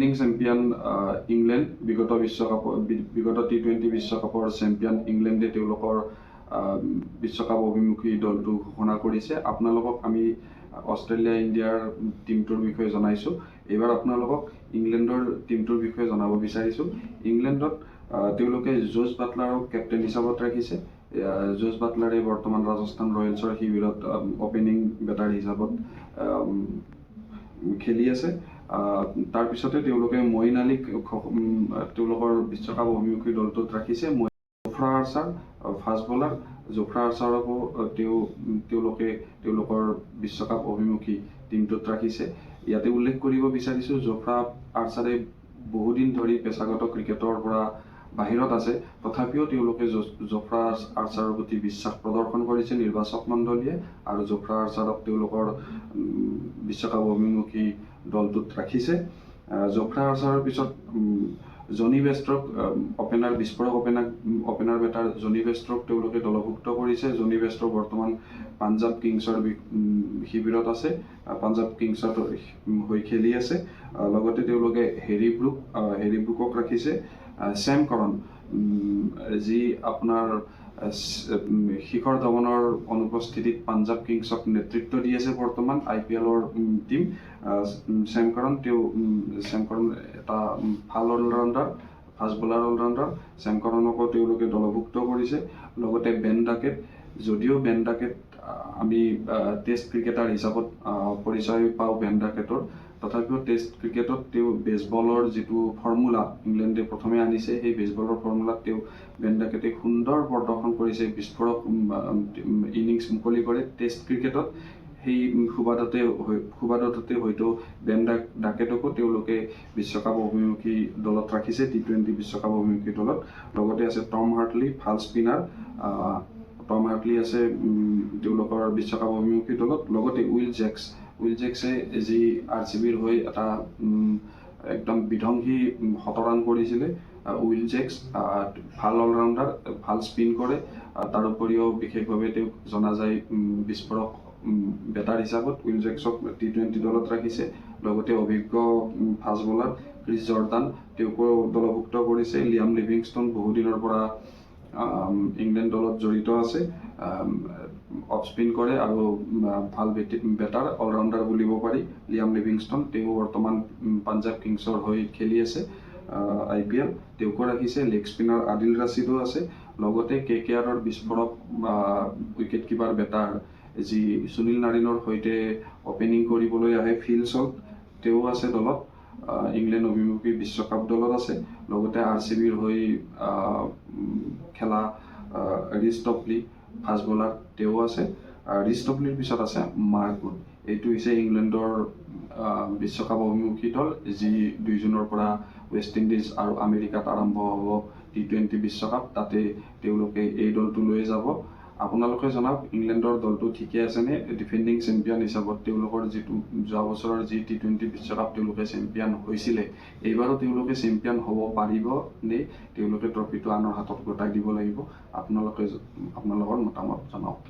Defending champion England, বিগত T20 বিশ্বকাপৰ champion ইংলেণ্ডে তেওঁলোকৰ বিশ্বকাপ অভিমুখী দলটো ঘোষণা কৰিছে। আপোনালোকক আমি অষ্ট্ৰেলিয়া ইণ্ডিয়াৰ টিমটোৰ বিষয়ে জনাইছোঁ। এইবাৰ আপোনালোকক ইংলেণ্ডৰ টিমটোৰ বিষয়ে জনাব বিচাৰিছোঁ। ইংলেণ্ডত তেওঁলোকে জোছ বাটলাৰক কেপ্টেইন হিচাপত ৰাখিছে। জোছ বাটলাৰে বৰ্তমান ৰাজস্থান ৰয়েলছৰ শিবিৰত অপেনিং বেটাৰ হিচাপত খেলি আছে। তাৰপিছতে তেওঁলোকে মঈন আলীক তেওঁলোকৰ বিশ্বকাপ অভিমুখী দলটোত ৰাখিছে। Jofra Archer fast bowler, Jofra আৰ্চাৰকো তেওঁলোকে তেওঁলোকৰ বিশ্বকাপ অভিমুখী টিমটোত ৰাখিছে। ইয়াতে উল্লেখ কৰিব বিচাৰিছোঁ, জোফ্ৰা আৰ্চাৰে বহুদিন ধৰি পেছাগত ক্ৰিকেটৰ পৰা বাহিৰত আছে, তথাপিও তেওঁলোকে জোফ্ৰা আৰ্চাৰৰ প্ৰতি বিশ্বাস প্ৰদৰ্শন কৰিছে নিৰ্বাচক মণ্ডলীয়ে, আৰু জোফ্ৰা আৰ্চাৰক তেওঁলোকৰ বিশ্বকাপ অভিমুখী দলটোত ৰাখিছে। জোফ্ৰা আৰ্চাৰৰ পিছত জনি বেষ্ট্ৰক বিস্ফোৰক অপেনাৰ বেটাৰ জনি বেষ্ট্ৰক তেওঁলোকে দলভুক্ত কৰিছে। জনি বেষ্ট্ৰ বৰ্তমান পাঞ্জাৱ কিংছৰ শিবিৰত আছে, পাঞ্জাৱ কিংছৰ হৈ খেলি আছে। লগতে তেওঁলোকে হেৰি ব্ৰুকক ৰাখিছে। ছেম কৰণ, যি আপোনাৰ শিখৰ ধাৱনৰ অনুপস্থিতিত পাঞ্জাৱ কিংছক নেতৃত্ব দি আছে বৰ্তমান IPLৰ টিম। ছেম কৰণ এটা ভাল allrounder, fast bowler allrounder. Sam কৰনকো তেওঁলোকে দলভুক্ত কৰিছে। লগতে বেন ডাকেট, যদিও বেন ডাকেট আমি টেষ্ট ক্ৰিকেটাৰ হিচাপত পৰিচয় পাওঁ বেন ডাকেটৰ, তথাপিও টেষ্ট ক্ৰিকেটত তেওঁ বেছবলৰ যিটো ফৰ্মুলা ইংলেণ্ডে প্ৰথমে আনিছে, সেই বেছবলৰ ফৰ্মুলাত বেন ডাকেটে সুন্দৰ প্ৰদৰ্শন কৰিছে, বিস্ফোৰক ইনিংছ মুকলি কৰে টেষ্ট ক্ৰিকেটত। সেই সুবাদতে হয়তো বেন ডাকেটকো তেওঁলোকে বিশ্বকাপ অভিমুখী দলত ৰাখিছে, T20 বিশ্বকাপ অভিমুখী দলত। লগতে আছে টম হাৰ্টলি, ভাল স্পিনাৰ। টম হাৰ্টলি আছে তেওঁলোকৰ বিশ্বকাপ অভিমুখী দলত। লগতে উইল জেক্সে যি RCBৰ হৈ এটা একদম বিধ্বংসী শতৰান কৰিছিলে। উইল জেক্স ভাল অলৰাউণ্ডাৰ, ভাল স্পিন কৰে। তাৰোপৰিও বিশেষভাৱে তেওঁক জনা যায় বিস্ফোৰক বেটাৰ হিচাপত। উইল জেক্সক T20 দলত ৰাখিছে। লগতে অভিজ্ঞ ফাষ্ট বলাৰ ক্ৰিছ জৰ্ডান, তেওঁকো দলভুক্ত কৰিছে। লিয়াম লিভিংষ্টন বহুদিনৰ পৰা ইংলেণ্ড দলত জড়িত আছে, অফ স্পিন কৰে আৰু ভাল বেটাৰ অলৰাউণ্ডাৰ বুলিব পাৰি লিয়াম লিভিংষ্টন। তেওঁ বৰ্তমান পাঞ্জাৱ কিংছৰ হৈ খেলি আছে IPL, তেওঁকো ৰাখিছে। লেগ স্পিনাৰ আদিল ৰাছিদো আছে। লগতে KKRৰ বিস্ফোৰক উইকেট কিপাৰ বেটাৰ যি সুনীল নাৰিনৰ সৈতে অপেনিং কৰিবলৈ আহে ফিল চল্ট, তেওঁ আছে দলত, ইংলেণ্ড অভিমুখী বিশ্বকাপ দলত আছে। লগতে RCBৰ হৈ খেলা ৰিচ টপলি ফাষ্ট বলাৰ, তেওঁ আছে। ৰিচ টপলিৰ পিছত আছে মাৰ্ক উড। এইটো হৈছে ইংলেণ্ডৰ বিশ্বকাপ অভিমুখী দল, যি 2 জুনৰ পৰা ৱেষ্ট ইণ্ডিজ আৰু আমেৰিকাত আৰম্ভ হ'ব T20 বিশ্বকাপ। তাতে তেওঁলোকে এই দলটো লৈ যাব। আপোনালোকে জনাওক, ইংলেণ্ডৰ দলটো ঠিকে আছেনে? ডিফেণ্ডিং চেম্পিয়ন হিচাপত তেওঁলোকৰ যিটো যোৱা বছৰৰ যি T20 বিশ্বকাপ তেওঁলোকে চেম্পিয়ন হৈছিলে, এইবাৰো তেওঁলোকে চেম্পিয়ন হ'ব পাৰিব নে তেওঁলোকে ট্ৰফিটো আনৰ হাতত গতাই দিব লাগিব? আপোনালোকৰ মতামত জনাওক।